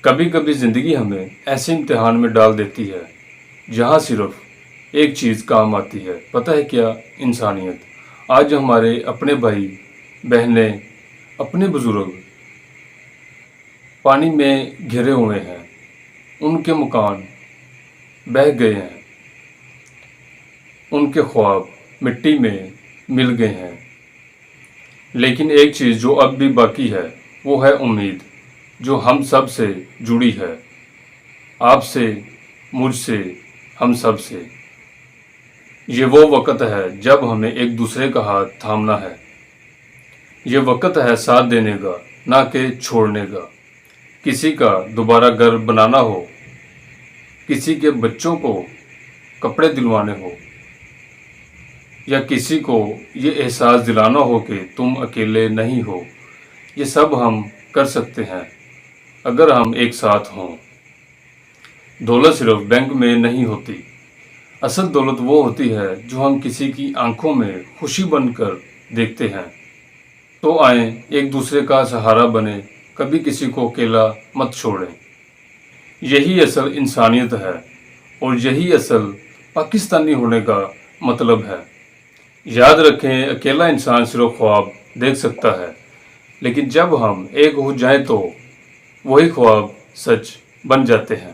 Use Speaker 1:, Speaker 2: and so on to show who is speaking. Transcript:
Speaker 1: کبھی کبھی زندگی ہمیں ایسے امتحان میں ڈال دیتی ہے جہاں صرف ایک چیز کام آتی ہے، پتہ ہے کیا؟ انسانیت۔ آج ہمارے اپنے بھائی بہنیں، اپنے بزرگ پانی میں گھرے ہوئے ہیں، ان کے مکان بہہ گئے ہیں، ان کے خواب مٹی میں مل گئے ہیں، لیکن ایک چیز جو اب بھی باقی ہے وہ ہے امید، جو ہم سب سے جڑی ہے، آپ سے، مجھ سے، ہم سب سے۔ یہ وہ وقت ہے جب ہمیں ایک دوسرے کا ہاتھ تھامنا ہے، یہ وقت ہے ساتھ دینے کا، نہ کہ چھوڑنے کا۔ کسی کا دوبارہ گھر بنانا ہو، کسی کے بچوں کو کپڑے دلوانے ہو، یا کسی کو یہ احساس دلانا ہو کہ تم اکیلے نہیں ہو، یہ سب ہم کر سکتے ہیں اگر ہم ایک ساتھ ہوں۔ دولت صرف بینک میں نہیں ہوتی، اصل دولت وہ ہوتی ہے جو ہم کسی کی آنکھوں میں خوشی بن کر دیکھتے ہیں۔ تو آئیں ایک دوسرے کا سہارا بنیں، کبھی کسی کو اکیلا مت چھوڑیں۔ یہی اصل انسانیت ہے اور یہی اصل پاکستانی ہونے کا مطلب ہے۔ یاد رکھیں، اکیلا انسان صرف خواب دیکھ سکتا ہے، لیکن جب ہم ایک ہو جائیں تو وہی خواب سچ بن جاتے ہیں۔